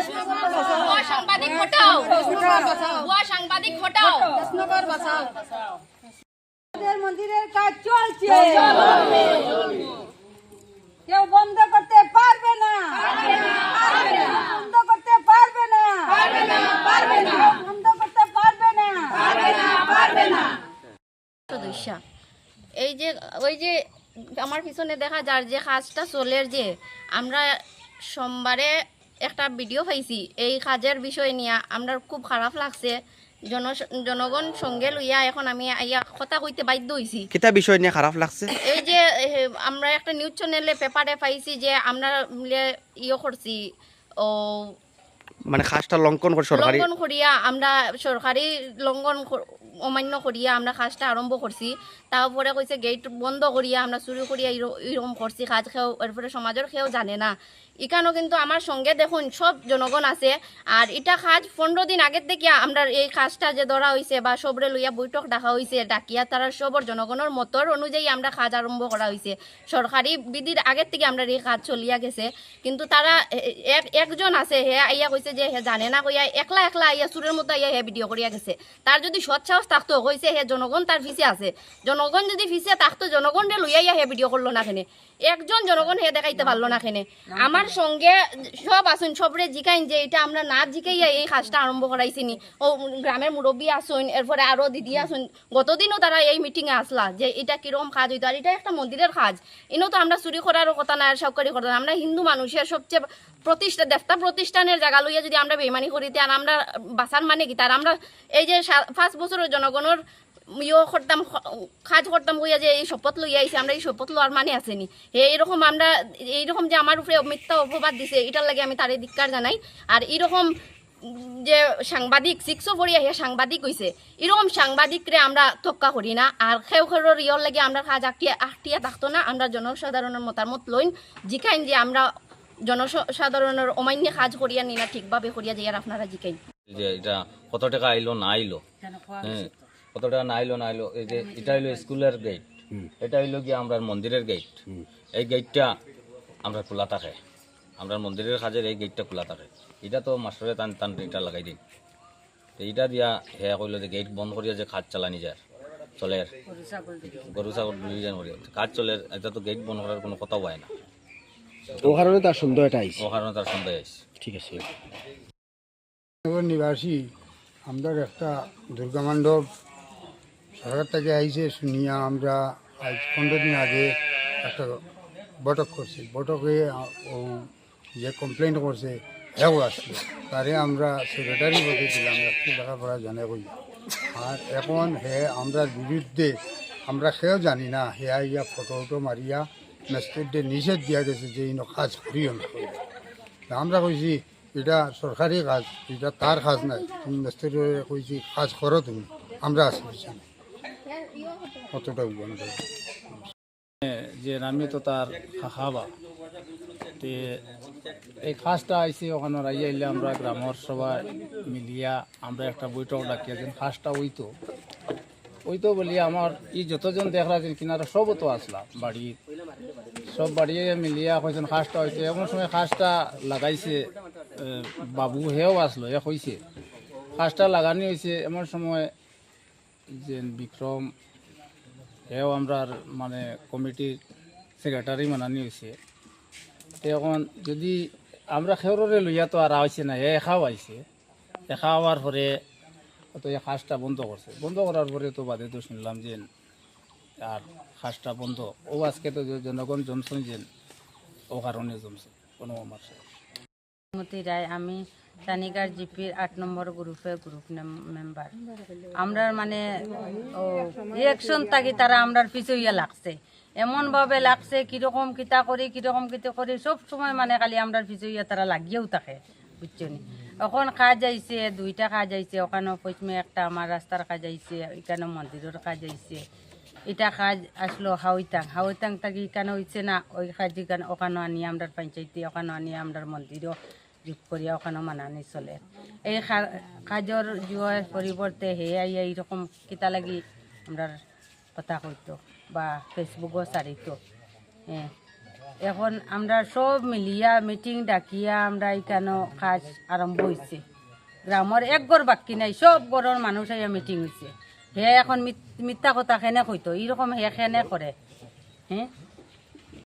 ভুয়া সাংবাদিক হটাও, ভুয়া সাংবাদিক হটাও। আমাদের মন্দিরের কাজ চলছে, কেউ বন্ধ করতে পারবে না, বন্ধ করতে পারবে না, বন্ধ করতে পারবে না। সদস্য এই যে ওই যে আমার পিছনে দেখা যার যে কাজটা চলের যে আমরা সোমবারে একটা ভিডিও পাইছি এই কাজের বিষয় নিয়ে আমরা খুব খারাপ লাগছে। জনগণ সঙ্গে লইয়া এখন আমি আইয়া কথা কইতে বাধ্য হইছি। কিতা বিষয় নিয়ে খারাপ লাগছে? এই যে আমরা একটা নিউজ চ্যানেলে পেপারে পাইছি যে আমরা ইয়ে করছি ও মানে খাসটা লঙ্ঘন করে সরকারি লঙ্ঘন করিয়া আমরা সরকারি লঙ্ঘন অমান্য করিয়া আমরা কাজটা আরম্ভ করছি। তারপরে কইছে গেট বন্ধ করিয়া আমরা চুরি করিয়া এরকম করছি কাজ। খেয়েও এরপরে সমাজের খেয়েও জানে না। এখানেও কিন্তু আমার সঙ্গে দেখুন সব জনগণ আছে। আর এটা কাজ 15 দিন আগের থেকে আমরা এই কাজটা যে ধরা হয়েছে বা সবরে লইয়া বৈঠক ডাকা হয়েছে, ডাকিয়া তারা সবর জনগণের মতর অনুযায়ী আমরা কাজ আরম্ভ করা হয়েছে। সরকারি বিধির আগের থেকে আমরা এই কাজ চলিয়া গেছে। কিন্তু তারা একজন আছে হে আইয়া কইছে যে হে জানে না কইয়া একলা আইয়া চুরের মতো আইয়া হে ভিডিও করিয়া গেছে। তার যদি সৎসাহস থাকতো কইছে হে জনগণ তার ফিসে আছে, জনগণ যদি ফিসে থাকতো জনগণ রে লইয়া হে ভিডিও করলো না কেনে, একজন জনগণ হে দেখাইতে পারলো না কেনে। আমার সঙ্গে সব আসুন সবরে জিকাইন যে এটা আমরা না জিকাইয়া এই কাজটা আরম্ভ করাইছি নি। ও গ্রামের মুরব্বী আসুন, এরপরে আরো দিদি আসুন, গতদিনও তারা এই মিটিংয়ে আসলা যে এটা কিরকম কাজ হইতো। আর এটা একটা মন্দিরের কাজ, ইনো তো আমরা চুরি করারও কথা না, সরকারি কথা না। আমরা হিন্দু মানুষের সবচেয়ে দেবতা প্রতিষ্ঠানের জায়গা লইয়া যদি আমরা বেইমানি করিতে আর আমরা বাঁচার মানে কি তার আমরা এই যে 5 বছরের জনগণের করতাম কাজ করতাম হইয়া যে এই শপথ লইয়া আইছি আমরা এই শপথ লওয়ার মানে আসেনি। এইরকম আমরা এইরকম যে আমার উপরে মিথ্যা অপবাদ দিছে এটার লাগে আমি তারে ধিক্কার জানাই। আর এইরকম যে সাংবাদিক 6 পড়িয়া হে সাংবাদিক হইছে, এরকম সাংবাদিকরে আমরা তক্কা করি না। আর খেউর ইয়র লাগে আমরা কাজ আটটিয়া থাকতো না। আমরা জনসাধারণের মতামত লইন জিকাইন যে আমরা জনসাধারণের অমান্য কাজ করিয়া নি না ঠিকভাবে করিয়া যাই। আর আপনারা জিকাইন যে এটা কত টাকা আইলো না আইলো, হ্যাঁ কত টাকা না আইলো এই যে এটা হইলো স্কুলের গেট, এটা হইলো গিয়ে আমরা মন্দিরের গেট। এই গেটটা আমরা খোলা থাকে, আমরা মন্দিরের কাজের এই গেটটা খোলা থাকে। এটা তো মাস্টারে টান এটা লাগাই দিন। এইটা দিয়া হে কইলো যে গেট বন্ধ করিয়া যে কাজ চালানি যায় চলের গরু ছাগল কাজ চলের, এটা তো গেট বন্ধ করার কোনো কথা হয় না। ও কারণে তার সন্দেহটা আইছে। ও কারণে তার সন্দেহ আইছে। ঠিক আছে। নিবাসী আমরা একটা দুর্গা মণ্ডপ সরকার থেকে আইছে শুনিয়া আমরা আজ 15 দিন আগে একটা বৈঠক করছি। বৈঠকে ও যে কমপ্লেন করছে হেও আসছে, তারে আমরা সেক্রেটারি বলে দিলাম একটু লেখাপড়া জানে বই। আর এখন হে আমরা বিরুদ্ধে আমরা সেও জানি না হে আইয়া ফটো মারিয়া ম্যাজিস্ট্রেটে নিষেধ দিয়া গেছে যে ইনো কাজ করিও না। আমরা কইছি এটা সরকারি কাজ, এটা তার কাজ নাই, তুমি ম্যাজিস্ট্রেটে কইছি কাজ করো তুমি, আমরা আছি পিছনে কতটা বন্ধ যে আমি তো তার খাবা তে এই কাজটা আইসি ওখানে রাইয়া এলে আমরা গ্রামের সবাই মিলিয়া আমরা একটা বৈঠক ডাকিয়া যেন কাজটা ওইতো বলি আমার ই যতজন দেখলা যে কিনারা সবও তো আসলাম বাড়ি সব বাড়িয়ে মিলিয়া কইছেন কাজটা হয়েছে। এমন সময় কাজটা লাগাইছে বাবু হেও আসলো এ কইছে কাজটা লাগানি হয়েছে। এমন সময় যে বিক্রম হেও আমরা মানে কমিটির সেক্রেটারি মানানি হয়েছে। এখন যদি আমরা খেউরে লইয়া তো আর আইছে না, একাও আইছে। একা হওয়ার পরে তো এই কাজটা বন্ধ করছে। বন্ধ করার পরে তো বাদে তো শুনলাম যে আর কাজটা বন্ধ। ও আজকে তো জনগণ জমছেন যে ও কারণে জমছে কোনো আমার রায়, আমি রানীগার জিপির 8 নম্বর গ্রুপের গ্রুপ মেম্বার। আমরার মানে ও ইলেকশন থাকি তারা আমরার পিছু ইয়া লাগছে, এমনভাবে লাগছে কিরকম কিতা করি সব সময় মানে খালি আমরার পিছু ইয়া তারা লাগিয়েও থাকে বুঝছনি। এখন কাজ আইছে 2টা কাজ আইছে, ওখানে পশ্চিমে একটা আমার রাস্তার কাজ আইছে, এখানে মন্দিরের কাজ আইছে। এটা কাজ আসলো হাওইতাং থাকি এখানে হইছে না, ওই কাজ ওখানে আনিয়ে আমরার পঞ্চায়েতে ওখানে আনিয়ে আমরার মন্দিরও যোগ করিয়া ওখানে মানানি চলে। এই কাজের জুয়ের পরিবর্তে হে আইয়া এইরকম কিতা লাগি আমরার কথা কইতো বা ফেসবুকও ছাড়িত। এখন আমরা সব মিলিয়া মিটিং ডাকিয়া আমরা এখানে কাজ আরম্ভ হয়েছে। গ্রামের এক ঘর বাকি নাই, সব ঘরের মানুষ আইয়া মিটিং হয়েছে। হে এখন মিথ্যা কথা খেনে কইতো, এইরকম হে খেনে করে। হ্যাঁ